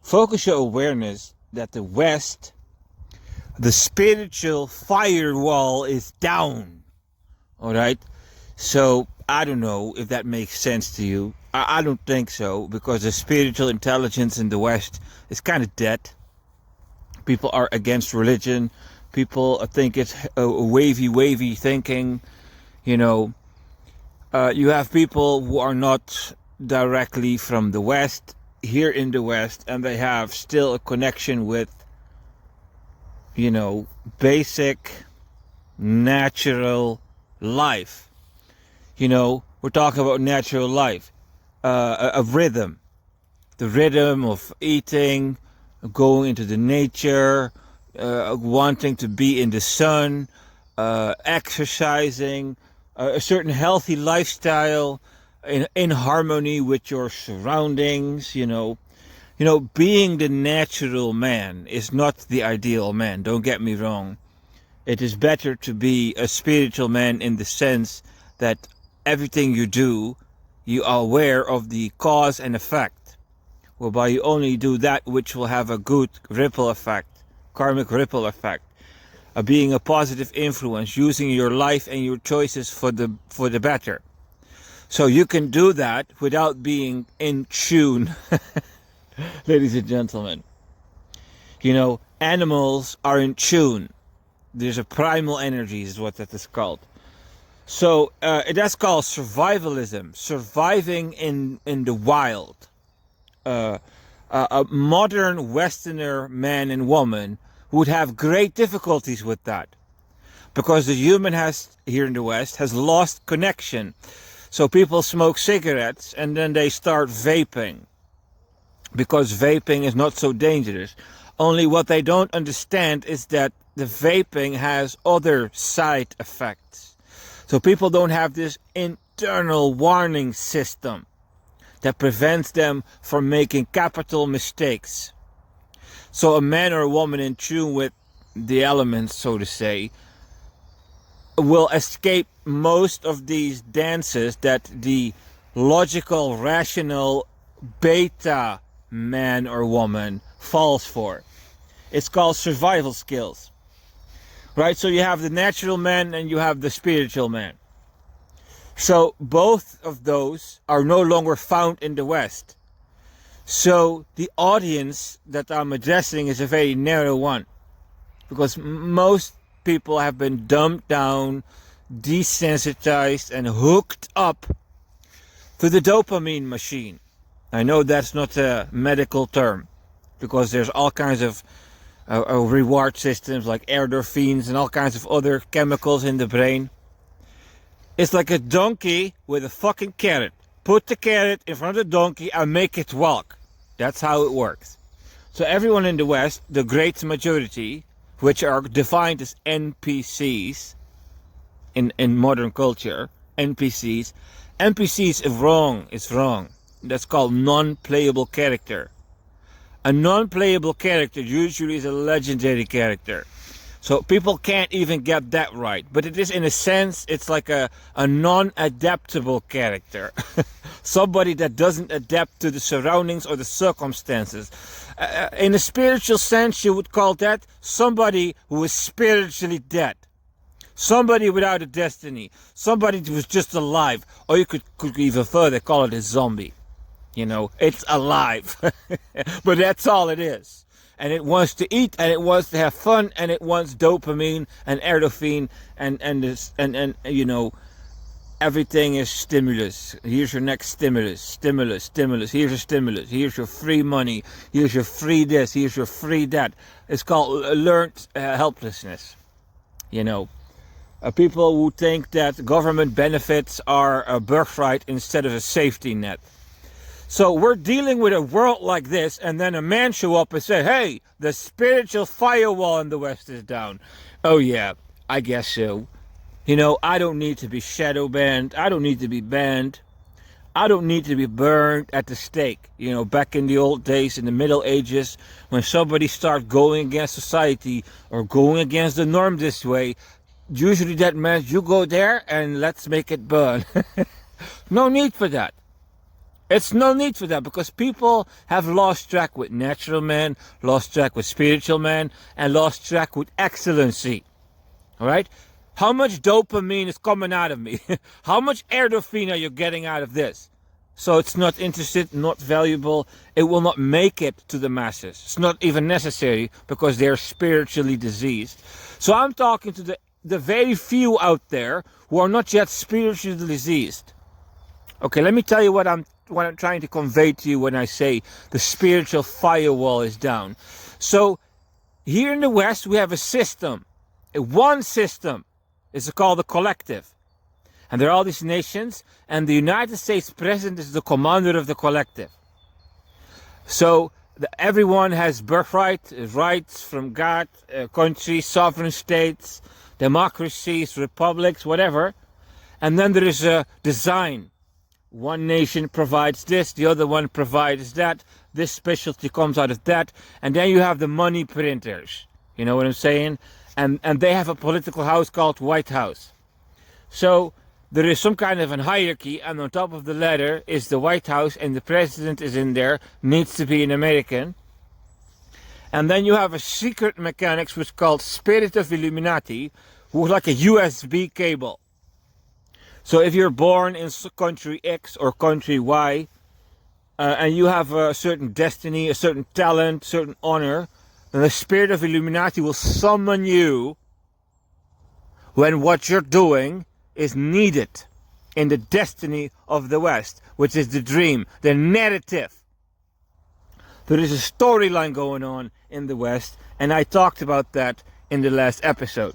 Focus your awareness that the West, the spiritual firewall is down. All right. So I don't know if that makes sense to you. I don't think so, because the spiritual intelligence in the West is kind of dead. People are against religion. People think it's a wavy thinking. You know, you have people who are not directly from the West, here in the West, and they have still a connection with, you know, basic natural life. You know, we're talking about natural life, a rhythm, the rhythm of eating, going into the nature, wanting to be in the sun, exercising, a certain healthy lifestyle, in harmony with your surroundings. You know, being the natural man is not the ideal man. Don't get me wrong. It is better to be a spiritual man in the sense that everything you do, you are aware of the cause and effect, whereby you only do that which will have a good ripple effect, karmic ripple effect, being a positive influence, using your life and your choices for the better. So you can do that without being in tune, ladies and gentlemen. You know, animals are in tune. There's a primal energy, is what that is called. So that's called survivalism, surviving in the wild. A modern Westerner man and woman would have great difficulties with that, because the human has, here in the West, has lost connection. So people smoke cigarettes and then they start vaping, because vaping is not so dangerous. Only what they don't understand is that the vaping has other side effects. So people don't have this internal warning system that prevents them from making capital mistakes. So a man or a woman in tune with the elements, so to say, will escape most of these dances that the logical, rational beta man or woman falls for. It's called survival skills. Right? So you have the natural man and you have the spiritual man. So both of those are no longer found in the West. So the audience that I'm addressing is a very narrow one, because most people have been dumbed down, desensitized, and hooked up to the dopamine machine. I know that's not a medical term, because there's all kinds of reward systems like endorphins and all kinds of other chemicals in the brain. It's like a donkey with a fucking carrot. Put the carrot in front of the donkey and make it walk. That's how it works. So everyone in the West, the great majority, which are defined as NPCs in modern culture, NPCs is wrong. It's wrong. That's called non-playable character. A non-playable character usually is a legendary character. So people can't even get that right. But it is, in a sense, it's like a non-adaptable character. Somebody that doesn't adapt to the surroundings or the circumstances. In a spiritual sense, you would call that somebody who is spiritually dead. Somebody without a destiny. Somebody who was just alive. Or you could even further call it a zombie. You know, it's alive. But that's all it is. And it wants to eat, and it wants to have fun, and it wants dopamine and endorphin, and you know, everything is stimulus. Here's your next stimulus. Here's a stimulus. Here's your free money. Here's your free this. Here's your free that. It's called learned helplessness. You know, people who think that government benefits are a birthright instead of a safety net. So we're dealing with a world like this, and then a man show up and say, hey, the spiritual firewall in the West is down. Oh yeah, I guess so. You know, I don't need to be shadow banned. I don't need to be banned. I don't need to be burned at the stake. You know, back in the old days, in the Middle Ages, when somebody started going against society or going against the norm this way, usually that meant you go there and let's make it burn. No need for that. It's no need for that because people have lost track with natural man, lost track with spiritual man, and lost track with excellency. All right? How much dopamine is coming out of me? How much endorphin are you getting out of this? So it's not interested, not valuable. It will not make it to the masses. It's not even necessary because they're spiritually diseased. So I'm talking to the very few out there who are not yet spiritually diseased. Okay, let me tell you what I'm trying to convey to you when I say the spiritual firewall is down. So here in the West, we have a system. One system. It's called the collective. And there are all these nations, and the United States president is the commander of the collective. So everyone has birthright, rights from God, countries, sovereign states, democracies, republics, whatever. And then there is a design. One nation provides this, the other one provides that. This specialty comes out of that. And then you have the money printers. You know what I'm saying? And they have a political house called White House. So there is some kind of a hierarchy, and on top of the ladder is the White House, and the president is in there, needs to be an American. And then you have a secret mechanics which is called Spirit of Illuminati, who is like a USB cable. So if you're born in country X or country Y, and you have a certain destiny, a certain talent, certain honor, then the Spirit of Illuminati will summon you when what you're doing is needed in the destiny of the West, which is the dream, the narrative. There is a storyline going on in the West, and I talked about that in the last episode.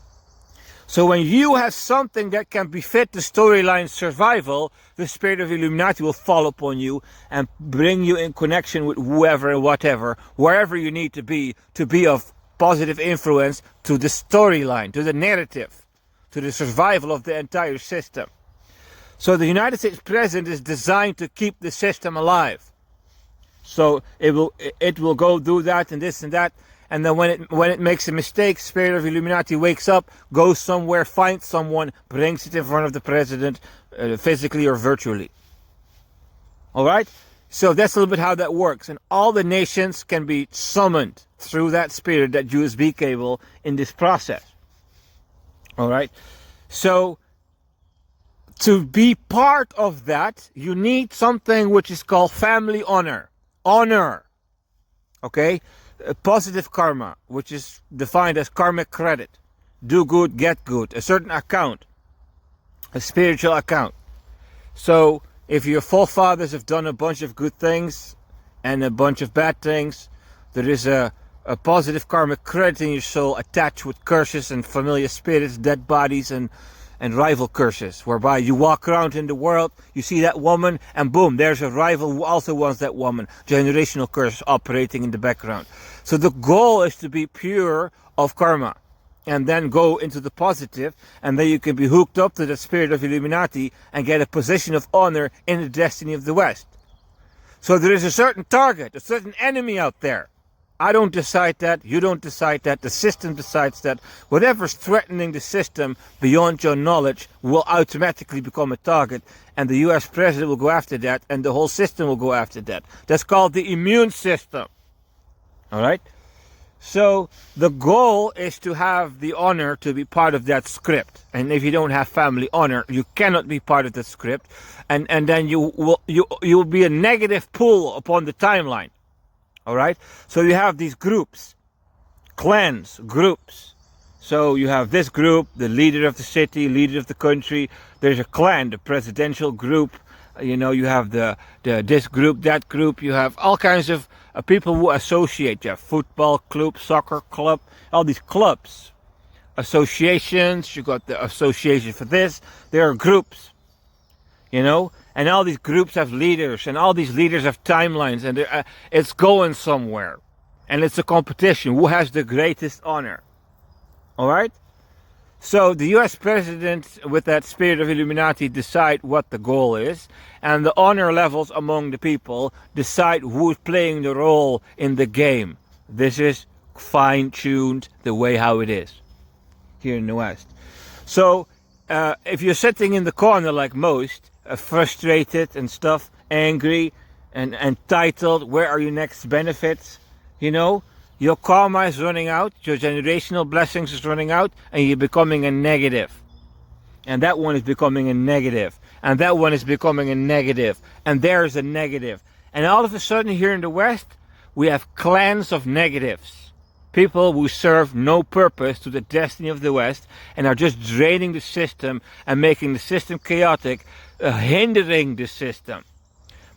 So when you have something that can befit the storyline survival, the Spirit of Illuminati will fall upon you and bring you in connection with whoever and whatever, wherever you need to be of positive influence to the storyline, to the narrative, to the survival of the entire system. So the United States president is designed to keep the system alive. So it will go do that and this and that. And then when it makes a mistake, Spirit of Illuminati wakes up, goes somewhere, finds someone, brings it in front of the president, physically or virtually. All right? So that's a little bit how that works. And all the nations can be summoned through that spirit, that USB cable, in this process. All right? So to be part of that, you need something which is called family honor. Honor. Okay? Positive karma, which is defined as karmic credit. Do good, get good. A certain account. A spiritual account. So if your forefathers have done a bunch of good things and a bunch of bad things, there is a positive karmic credit in your soul attached with curses and familiar spirits, dead bodies and rival curses, whereby you walk around in the world, you see that woman, and boom, there's a rival who also wants that woman. Generational curse operating in the background. So the goal is to be pure of karma, and then go into the positive, and then you can be hooked up to the Spirit of Illuminati and get a position of honor in the destiny of the West. So there is a certain target, a certain enemy out there. I don't decide that, you don't decide that, the system decides that. Whatever's threatening the system beyond your knowledge will automatically become a target, and the US president will go after that, and the whole system will go after that. That's called the immune system. Alright? So the goal is to have the honor to be part of that script. And if you don't have family honor, you cannot be part of the script, and then you will be a negative pull upon the timeline. All right, so you have these groups, clans, groups. So you have this group, the leader of the city, leader of the country. There's a clan, the presidential group. You know, you have the this group, that group. You have all kinds of people who associate. You have football club, soccer club, all these clubs, associations. You got the association for this. There are groups. You know, and all these groups have leaders, and all these leaders have timelines, and it's going somewhere. And it's a competition. Who has the greatest honor? All right? So the US president, with that Spirit of Illuminati, decide what the goal is, and the honor levels among the people decide who's playing the role in the game. This is fine-tuned the way how it is here in the West. So if you're sitting in the corner like most, frustrated and stuff, angry, and titled, "Where are your next benefits?" You know, your karma is running out, your generational blessings is running out, and you're becoming a negative. And that one is becoming a negative. And that one is becoming a negative. And there's a negative. And all of a sudden here in the West, we have clans of negatives. People who serve no purpose to the destiny of the West and are just draining the system and making the system chaotic, hindering the system.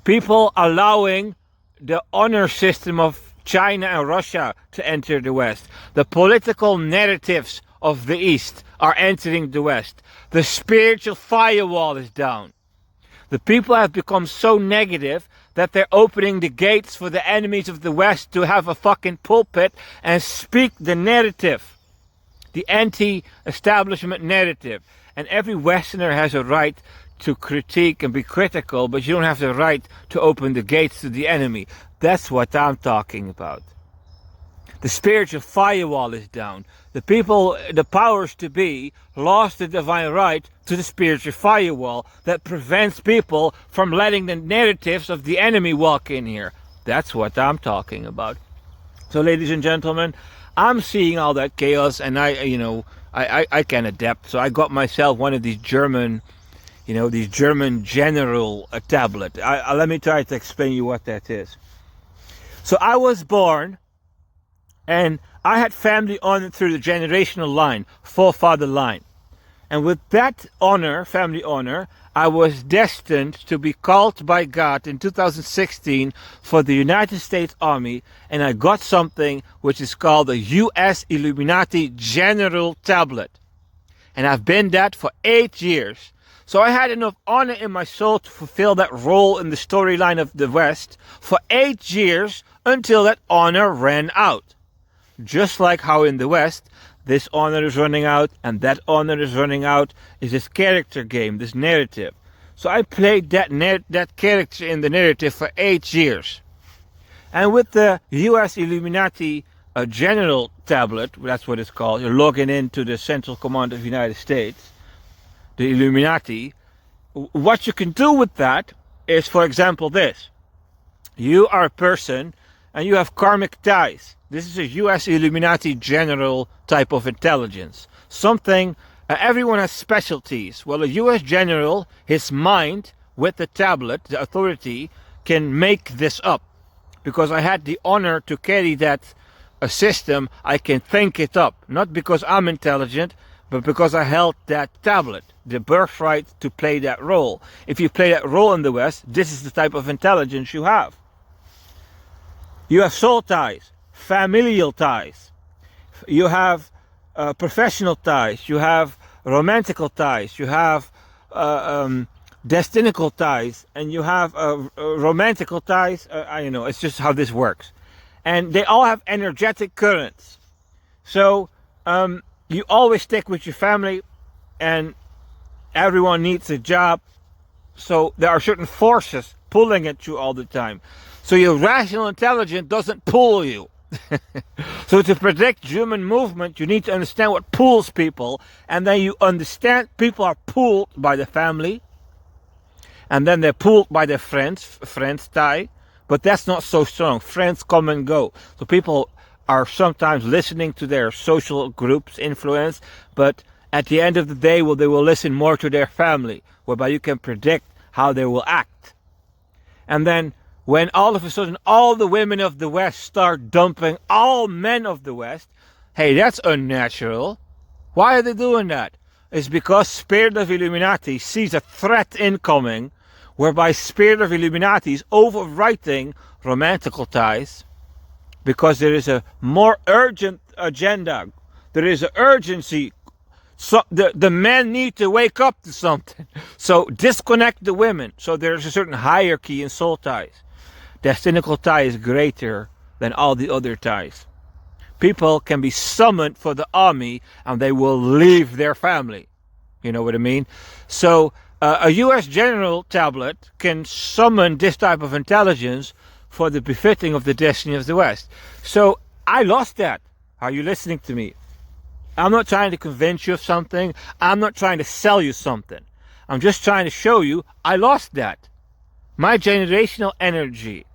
People allowing the honor system of China and Russia to enter the West. The political narratives of the East are entering the West. The spiritual firewall is down. The people have become so negative that they're opening the gates for the enemies of the West to have a fucking pulpit and speak the narrative, the anti-establishment narrative. And every Westerner has a right to critique and be critical, but you don't have the right to open the gates to the enemy. That's what I'm talking about. The spiritual firewall is down. The people, the powers to be, lost the divine right to the spiritual firewall that prevents people from letting the narratives of the enemy walk in here. That's what I'm talking about. So, ladies and gentlemen, I'm seeing all that chaos, and I can adapt. So I got myself one of these German, these German general tablet. Let me try to explain you what that is. So I was born, and I had family honored through the generational line, forefather line. And with that honor, family honor, I was destined to be called by God in 2016 for the United States Army, and I got something which is called the U.S. Illuminati General Tablet. And I've been that for 8 years. So I had enough honor in my soul to fulfill that role in the storyline of the West for 8 years until that honor ran out. Just like how in the West, this honor is running out and that honor is running out, is this character game, this narrative. So I played that character in the narrative for 8 years. And with the U.S. Illuminati General Tablet, that's what it's called, you're logging into the Central Command of the United States, the Illuminati. What you can do with that is, for example, this. You are a person and you have karmic ties. This is a U.S. Illuminati general type of intelligence. Something, everyone has specialties. Well, a U.S. general, his mind with the tablet, the authority, can make this up. Because I had the honor to carry that system, I can think it up. Not because I'm intelligent, but because I held that tablet, the birthright to play that role. If you play that role in the West, this is the type of intelligence you have. You have soul ties, familial ties, you have professional ties, you have romantical ties, you have destinical ties, and you have romantical ties. It's just how this works. And they all have energetic currents. So you always stick with your family, and everyone needs a job. So there are certain forces pulling at you all the time. So your rational intelligence doesn't pull you. So to predict human movement, you need to understand what pulls people, and then you understand people are pulled by the family, and then they're pulled by their friends tie, but that's not so strong. Friends come and go. So people are sometimes listening to their social groups influence, but at the end of the day, they will listen more to their family, whereby you can predict how they will act. And then when all of a sudden all the women of the West start dumping all men of the West, hey, that's unnatural. Why are they doing that? It's because Spirit of Illuminati sees a threat incoming, whereby Spirit of Illuminati is overwriting romantical ties, because there is a more urgent agenda. There is an urgency. So the men need to wake up to something. So disconnect the women. So there's a certain hierarchy in soul ties. Destinical tie is greater than all the other ties. People can be summoned for the army and they will leave their family. You know what I mean? So a U.S. general tablet can summon this type of intelligence for the befitting of the destiny of the West. So I lost that. Are you listening to me? I'm not trying to convince you of something. I'm not trying to sell you something. I'm just trying to show you I lost that. My generational energy,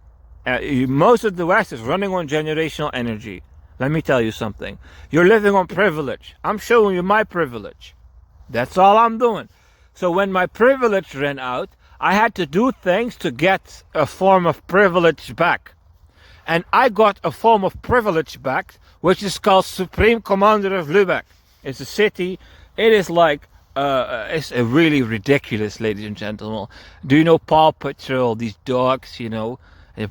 most of the West is running on generational energy. Let me tell you something. You're living on privilege. I'm showing you my privilege. That's all I'm doing. So when my privilege ran out, I had to do things to get a form of privilege back. And I got a form of privilege back, which is called Supreme Commander of Lübeck. It's a city. It is like, it's really ridiculous, ladies and gentlemen. Do you know Paw Patrol? These dogs,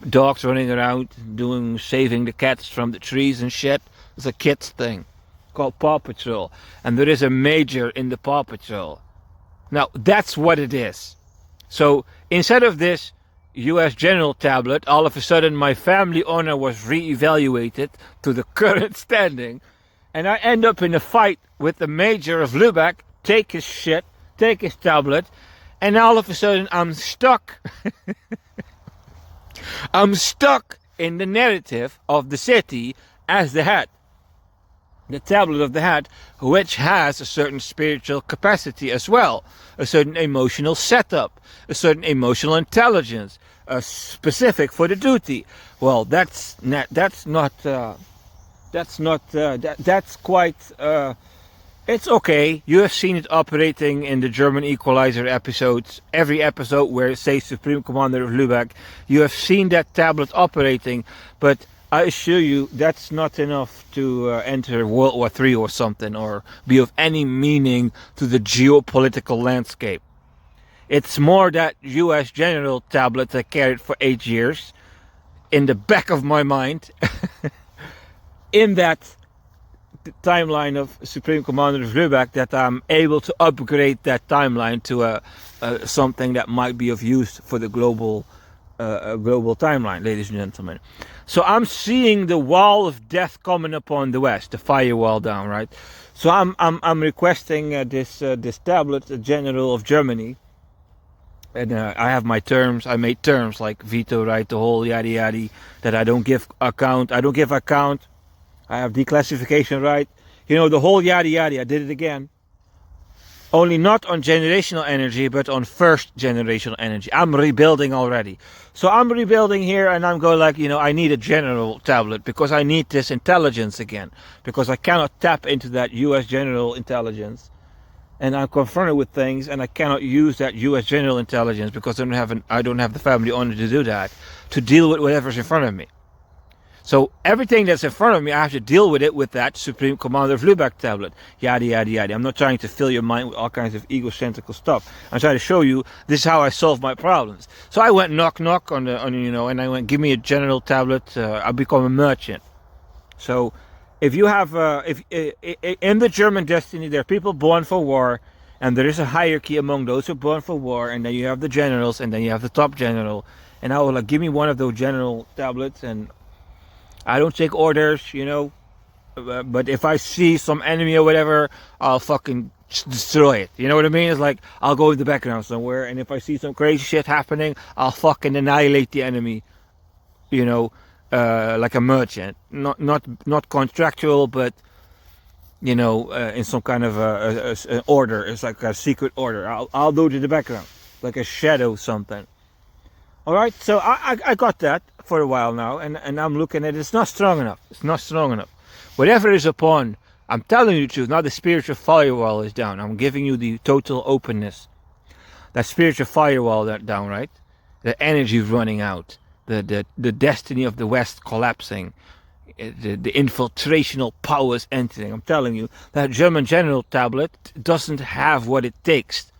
dogs running around saving the cats from the trees and shit. It's a kids thing called Paw Patrol. And there is a major in the Paw Patrol. Now, that's what it is. So instead of this US General tablet, all of a sudden my family honor was re-evaluated to the current standing, and I end up in a fight with the Major of Lübeck, take his shit, take his tablet, and all of a sudden I'm stuck. I'm stuck in the narrative of the city as the head. The tablet of the head, which has a certain spiritual capacity as well, a certain emotional setup, a certain emotional intelligence, specific for the duty. Well, that's quite. It's okay. You have seen it operating in the German Equalizer episodes. Every episode where it says Supreme Commander of Lübeck, you have seen that tablet operating, but I assure you that's not enough to enter World War III or something, or be of any meaning to the geopolitical landscape. It's more that US General tablet I carried for 8 years in the back of my mind in that timeline of Supreme Commander of Lübeck, that I'm able to upgrade that timeline to something that might be of use for the global timeline, ladies and gentlemen. So I'm seeing the wall of death coming upon the West, the firewall down, right? So I'm requesting this tablet, the General of Germany, and I have my terms. I made terms like veto right, the whole yada yada, that I don't give account. I have declassification right. The whole yada yada. I did it again. Only not on generational energy, but on first generational energy. I'm rebuilding already. So I'm rebuilding here, and I'm going like, I need a general tablet because I need this intelligence again. Because I cannot tap into that US general intelligence. And I'm confronted with things, and I cannot use that US general intelligence because I don't have the family honor to do that, to deal with whatever's in front of me. So everything that's in front of me, I have to deal with it with that Supreme Commander of Lübeck tablet. Yada, yada, yada. I'm not trying to fill your mind with all kinds of egocentrical stuff. I'm trying to show you this is how I solve my problems. So I went knock on and I went, give me a general tablet. I'll become a merchant. So if you have, in the German destiny, there are people born for war, and there is a hierarchy among those who are born for war, and then you have the generals, and then you have the top general. And I was like, give me one of those general tablets, and I don't take orders, but if I see some enemy or whatever, I'll fucking destroy it. You know what I mean? It's like, I'll go in the background somewhere, and if I see some crazy shit happening, I'll fucking annihilate the enemy, like a merchant. Not contractual, but, in some kind of an order. It's like a secret order. I'll do it in the background, like a shadow something. All right, so I got that for a while now, and I'm looking at it. It's not strong enough. It's not strong enough. Whatever is upon, I'm telling you the truth. Now the spiritual firewall is down. I'm giving you the total openness. That spiritual firewall down, right? The energy running out. The destiny of the West collapsing. The infiltrational powers entering. I'm telling you, that German general tablet doesn't have what it takes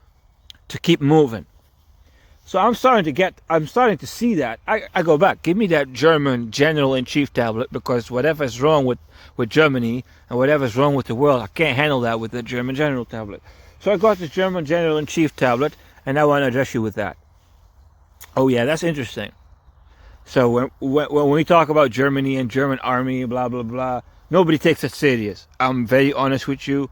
to keep moving. So I'm starting to see that. I go back, give me that German General-in-Chief tablet, because whatever's wrong with Germany and whatever's wrong with the world, I can't handle that with the German General tablet. So I got the German General-in-Chief tablet, and I want to address you with that. Oh yeah, that's interesting. So when we talk about Germany and German army, blah, blah, blah, nobody takes it serious. I'm very honest with you.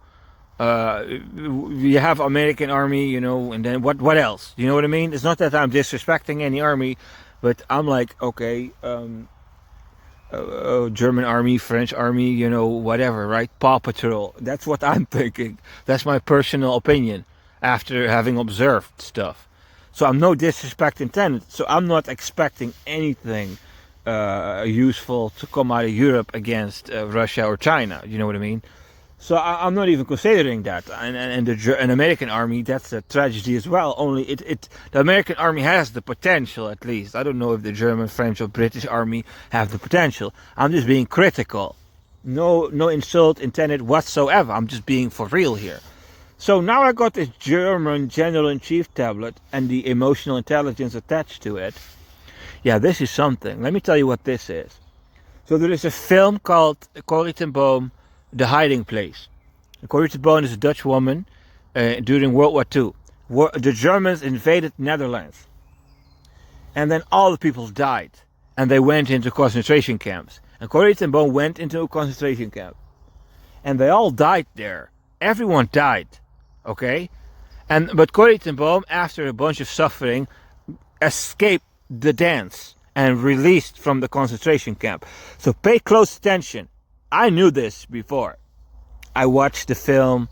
You have American army, and then what else? You know what I mean? It's not that I'm disrespecting any army, but I'm like, okay, German army, French army, whatever, right? Paw Patrol. That's what I'm thinking. That's my personal opinion after having observed stuff. So I'm no disrespect intended. So I'm not expecting anything useful to come out of Europe against Russia or China. You know what I mean? So I'm not even considering that. And an American army, that's a tragedy as well. Only the American army has the potential, at least. I don't know if the German, French, or British army have the potential. I'm just being critical. No insult intended whatsoever. I'm just being for real here. So now I got this German General-in-Chief tablet and the emotional intelligence attached to it. Yeah, this is something. Let me tell you what this is. So there is a film called Corrie ten Boom, The Hiding Place. Corrie ten Boom is a Dutch woman during World War II. The Germans invaded Netherlands. And then all the people died. And they went into concentration camps. And Corrie ten Boom went into a concentration camp. And they all died there. Everyone died. Okay? But Corrie ten Boom, after a bunch of suffering, escaped the dance and released from the concentration camp. So pay close attention. I knew this before. I watched the film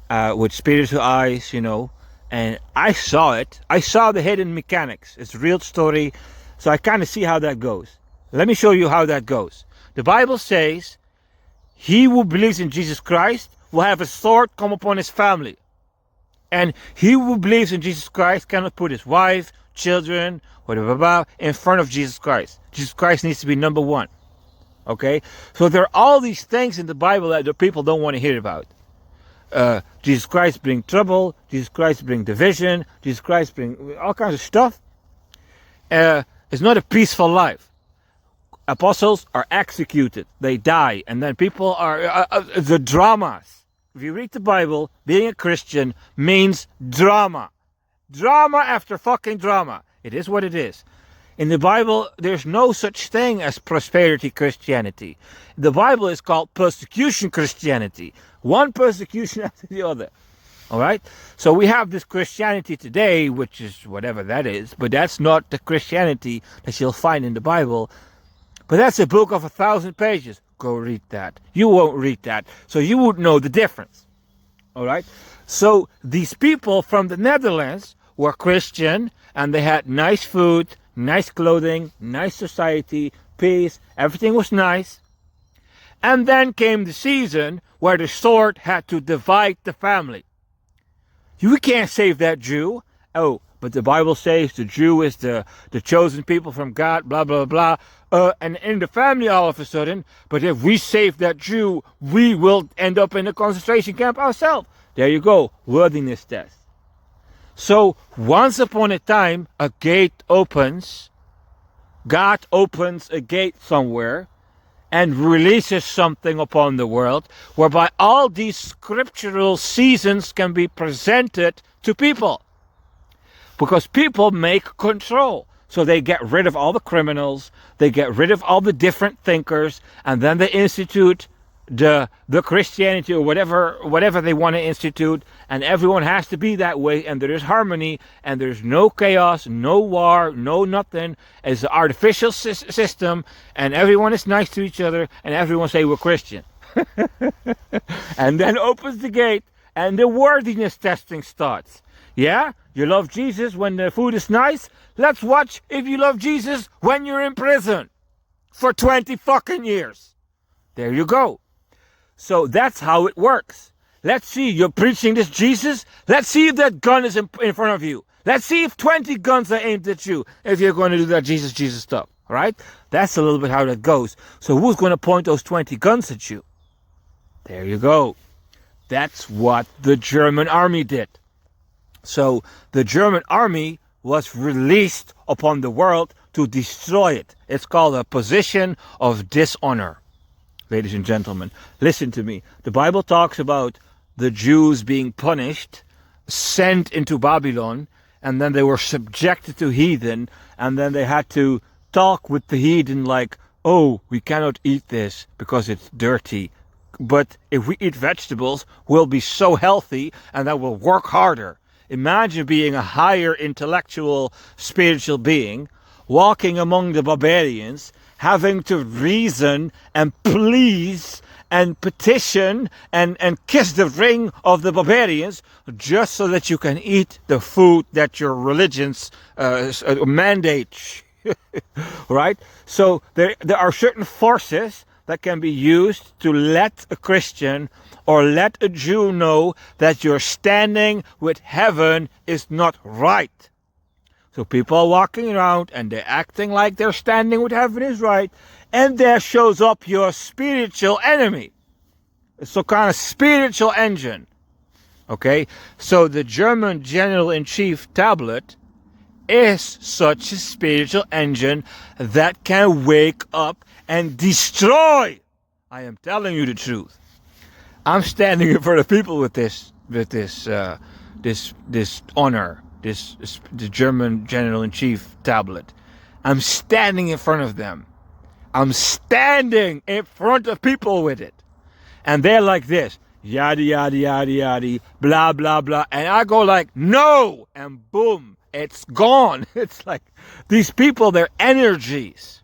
with spiritual eyes, and I saw it. I saw the hidden mechanics. It's a real story, so I kind of see how that goes. Let me show you how that goes. The Bible says, he who believes in Jesus Christ will have a sword come upon his family. And he who believes in Jesus Christ cannot put his wife, children, whatever, in front of Jesus Christ. Jesus Christ needs to be number one. Okay? So there are all these things in the Bible that the people don't want to hear about. Jesus Christ bring trouble. Jesus Christ bring division. Jesus Christ bring all kinds of stuff. It's not a peaceful life. Apostles are executed. They die. And then people are... the dramas. If you read the Bible, being a Christian means drama. Drama after fucking drama. It is what it is. In the Bible, there's no such thing as prosperity Christianity. The Bible is called persecution Christianity. One persecution after the other. Alright? So we have this Christianity today, which is whatever that is, but that's not the Christianity that you'll find in the Bible. But that's a book of 1,000 pages. Go read that. You won't read that. So you would know the difference. Alright? So these people from the Netherlands were Christian, and they had nice food, nice clothing, nice society, peace, everything was nice. And then came the season where the sword had to divide the family. You can't save that Jew. Oh, but the Bible says the Jew is the chosen people from God, blah, blah, blah. And in the family all of a sudden, but if we save that Jew, we will end up in a concentration camp ourselves. There you go, worthiness test. So, once upon a time, a gate opens. God opens a gate somewhere and releases something upon the world whereby all these scriptural seasons can be presented to people. Because people make control. So they get rid of all the criminals, they get rid of all the different thinkers, and then they institute the Christianity or whatever they want to institute, and everyone has to be that way, and there is harmony, and there's no chaos, no war, no nothing. It's an artificial system, and everyone is nice to each other, and everyone say we're Christian. And then opens the gate, and the worthiness testing starts. Yeah, you love Jesus when the food is nice. Let's watch if you love Jesus when you're in prison for 20 fucking years. There you go. So that's how it works. Let's see, you're preaching this Jesus. Let's see if that gun is in front of you. Let's see if 20 guns are aimed at you if you're going to do that Jesus stuff. All right? That's a little bit how that goes. So who's going to point those 20 guns at you? There you go. That's what the German army did. So the German army was released upon the world to destroy it. It's called a position of dishonor. Ladies and gentlemen, listen to me. The Bible talks about the Jews being punished, sent into Babylon, and then they were subjected to heathen, and then they had to talk with the heathen like, oh, we cannot eat this because it's dirty. But if we eat vegetables, we'll be so healthy and that we'll work harder. Imagine being a higher intellectual, spiritual being, walking among the barbarians, having to reason and please and petition and kiss the ring of the barbarians just so that you can eat the food that your religions mandate. Right? So there are certain forces that can be used to let a Christian or let a Jew know that your standing with heaven is not right. So people are walking around and they're acting like their standing with heaven is right, and there shows up your spiritual enemy. It's some kind of spiritual engine. Okay? So the German General-in-Chief tablet is such a spiritual engine that can wake up and destroy. I am telling you the truth. I'm standing in front of people with this honor, the German General-in-Chief tablet. I'm standing in front of them. I'm standing in front of people with it, and they're like this, yada yada yada yada, blah blah blah, and I go like, no, and boom, it's gone. It's like these people, their energies.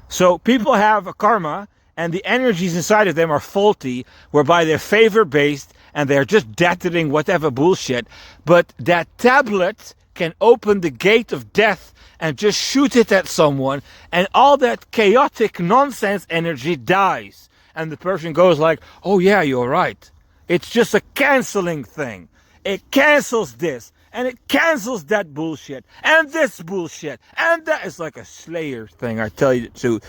So people have a karma, and the energies inside of them are faulty, whereby they're favor-based, and they're just deadening whatever bullshit. But that tablet can open the gate of death and just shoot it at someone, and all that chaotic nonsense energy dies. And the person goes like, oh yeah, you're right. It's just a canceling thing. It cancels this, and it cancels that bullshit, and this bullshit, and that. It's like a Slayer thing, I tell you the truth.